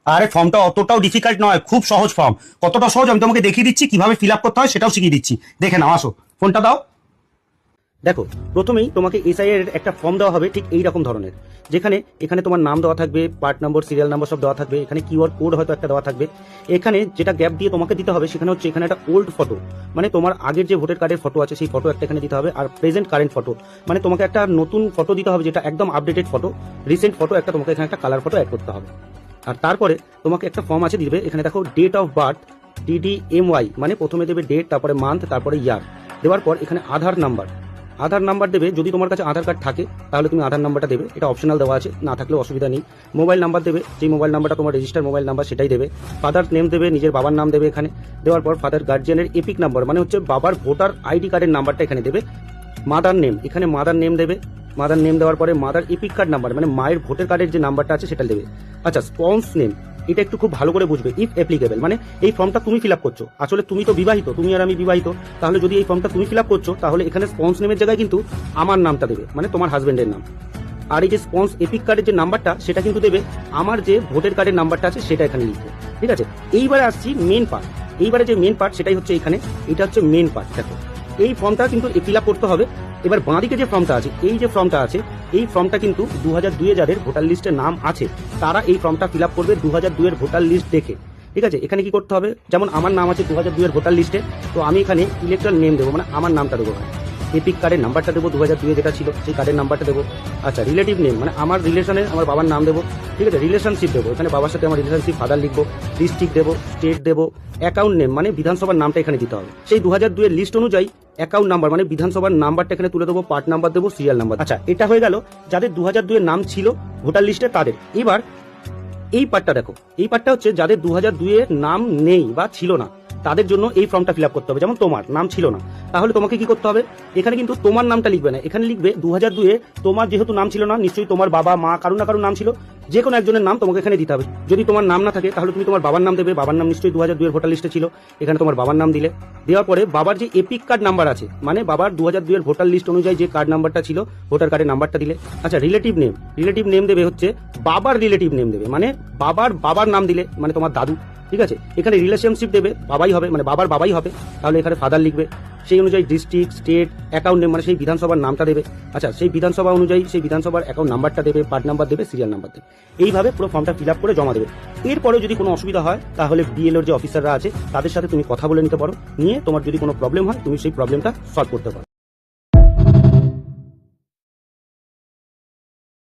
আরে ফর্মটা অতটাও ডিফিকাল্ট নয়, খুব সহজ ফর্ম। কতটা সহজ আমি তোমাকে দেখিয়ে দিচ্ছি, কিভাবে ফিল আপ করতে হয় সেটাও শিখিয়ে দিচ্ছি। দেখে নাও, আসো ফোনটা দাও। দেখো, প্রথমেই তোমাকে এসআই এর একটা ফর্ম দেওয়া হবে ঠিক এই রকম ধরনের, যেখানে এখানে তোমার নাম দেওয়া থাকবে, পার্ট নম্বর, সিরিয়াল নাম্বার সব দেওয়া থাকবে, এখানে কিউআর কোড হয়তো একটা দেওয়া থাকবে। এখানে যেটা গ্যাপ দিয়ে তোমাকে দিতে হবে সেখানে হচ্ছে এখানে একটা ওল্ড ফটো, মানে তোমার আগের যে ভোটার কার্ডের ফটো আছে সেই ফটো একটা এখানে দিতে হবে। আর প্রেজেন্ট কারেন্ট ফটো, মানে তোমাকে একটা নতুন ফটো দিতে হবে যেটা একদম আপডেটেড ফটো, রিসেন্ট ফটো একটা তোমাকে এখানে একটা কালার ফটো অ্যাড করতে হবে। আর তারপরে তোমাকে একটা ফর্ম আছে দিবে, এখানে দেখো ডেট অফ বার্থ DDMY, মানে প্রথমে দেবে ডেট, তারপরে মান্থ, তারপরে ইয়ার। দেওয়ার পর এখানে আধার নাম্বার দেবে। যদি তোমার কাছে আধার কার্ড থাকে তাহলে তুমি আধার নাম্বারটা দেবে, এটা অপশনাল দেওয়া আছে, না থাকলেও অসুবিধা নেই। মোবাইল নাম্বার দেবে, যেই মোবাইল নাম্বারটা তোমার রেজিস্টার মোবাইল নাম্বার সেটাই দেবে। ফাদার নেম দেবে, নিজের বাবার নাম দেবে এখানে। দেওয়ার পর ফাদার গার্জিয়ানের এপিক নাম্বার, মানে হচ্ছে বাবার ভোটার আইডি কার্ডের নাম্বারটা এখানে দেবে। মাদার নেম, এখানে মাদার নেম দেবে। মাদার নেম দেওয়ার পরে মাদার এপিক কার্ড নাম্বার, মানে মায়ের ভোটার কার্ডের যে নাম্বারটা আছে সেটা দেবে। আচ্ছা, স্পন্স নেম, এটা একটু খুব ভালো করে বুঝবে, ইফ অ্যাপ্লিকেবল, মানে এই ফর্মটা তুমি ফিল আপ করছো, আসলে তুমি তো বিবাহিত, তুমি আর আমি বিবাহিত, তাহলে যদি এই ফর্মটা তুমি ফিল আপ করছো তাহলে এখানে স্পন্স নেমের জায়গায় কিন্তু আমার নামটা দেবে, মানে তোমার হাজবেন্ডের নাম। আর এই যে স্পন্স এপিক কার্ডের যে নাম্বারটা সেটা কিন্তু দেবে আমার যে ভোটার কার্ডের নাম্বারটা আছে সেটা এখানে লিখবে। ঠিক আছে, এইবারে আসছি মেন পার্ট। এইবারে যে মেন পার্ট সেটাই হচ্ছে এখানে, এটা হচ্ছে মেন পার্ট। দেখো, এই ফর্মটা কিন্তু ফিল আপ করতে হবে। এবার বাঁদিকে যে ফর্মটা আছে, এই যে ফর্মটা আছে, এই ফর্মটা কিন্তু 2002 যাদের ভোটার লিস্টে নাম আছে তারা এই ফর্মটা ফিল আপ করবে 2002 এর ভোটার লিস্ট দেখে। ঠিক আছে, এখানে কি করতে হবে, যেমন আমার নাম আছে 2002 এর ভোটার লিস্টে, তো আমি এখানে ইলেকট্রাল নেম দেবো, মানে আমার নামটা দেবো। এপিক কার্ডের নাম্বারটা দেবো, 2002 যেটা ছিল সেই কার্ডের নাম্বারটা দেবো। আচ্ছা, রিলেটিভ নেম, মানে আমার রিলেশনে আমার বাবার নাম দেবো। ঠিক আছে, রিলেশনশিপ দেবো, এখানে বাবার সাথে আমার রিলেশনশিপ ফাদার লিখবো। ডিস্ট্রিক্ট দেবো, স্টেট দেবো। অ্যাকাউন্ট নেম, মানে বিধানসভার নামটা এখানে দিতে হবে সেই 2002 এর লিস্ট অনুযায়ী। অ্যাকাউন্ট নাম্বার, মানে বিধানসভার নাম্বারটা এখানে তুলে দেবো, পার্ট নাম্বার দেবো, সিরিয়াল নাম্বার। আচ্ছা, এটা হয়ে গেল যাদের 2002 এর নাম ছিল ভোটার লিস্টে তাদের। এবার এই পার্টটা দেখো, এই পার্টটা হচ্ছে যাদের 2002 এর নাম নেই বা ছিল না তাদের জন্য এই ফর্মটা ফিল আপ করতে হবে। যেমন তোমার নাম ছিল না, তাহলে তোমাকে কি করতে হবে, এখানে কিন্তু তোমার নামটা লিখবে না, এখানে লিখবে 2002 এ তোমার যেহেতু নাম ছিল না, নিশ্চয়ই তোমার বাবা মা কারো না কারো নাম ছিল, যে কোনো একজনের নাম তোমাকে এখানে দিতে হবে। যদি তোমার নাম না থাকে তাহলে তুমি তোমার বাবার নাম দেবে, বাবার নাম নিশ্চয়ই 2002 এর ভোটার লিস্টে ছিল, এখানে তোমার বাবার নাম দিলে। দেওয়ার পরে বাবার যে এপিক কার্ড নাম্বার আছে, মানে বাবার 2002 এর ভোটার লিস্ট অনুযায়ী যে কার্ড নাম্বারটা ছিল ভোটার কার্ডের নাম্বারটা দিলে। আচ্ছা, রিলেটিভ নেম দেবে হচ্ছে বাবার রিলেটিভ নেম দেবে, মানে বাবার নাম দিলে, মানে তোমার দাদু। ঠিক আছে, এখানে রিলেশনশিপ দেবে, বাবাই হবে, মানে বাবার বাবাই হবে, তাহলে এখানে ফাদার লিখবে। সেই অনুযায়ী ডিস্ট্রিক্ট, স্টেট, অ্যাকাউন্ট নেম, মানে সেই বিধানসভার নামটা দেবে। আচ্ছা, সেই বিধানসভা অনুযায়ী সেই বিধানসভার অ্যাকাউন্ট নাম্বারটা দেবে, পার্ট নাম্বার দেবে, সিরিয়াল নাম্বার দেবে। এইভাবে পুরো ফর্মটা ফিল আপ করে জমা দেবে। এরপরে যদি কোনো অসুবিধা হয় তাহলে বিএলওর যে অফিসাররা আছে তাদের সাথে তুমি কথা বলে নিতে পারো, নিয়ে তোমার যদি কোনো প্রবলেম হয় তুমি সেই প্রবলেমটা সলভ করতে পারো।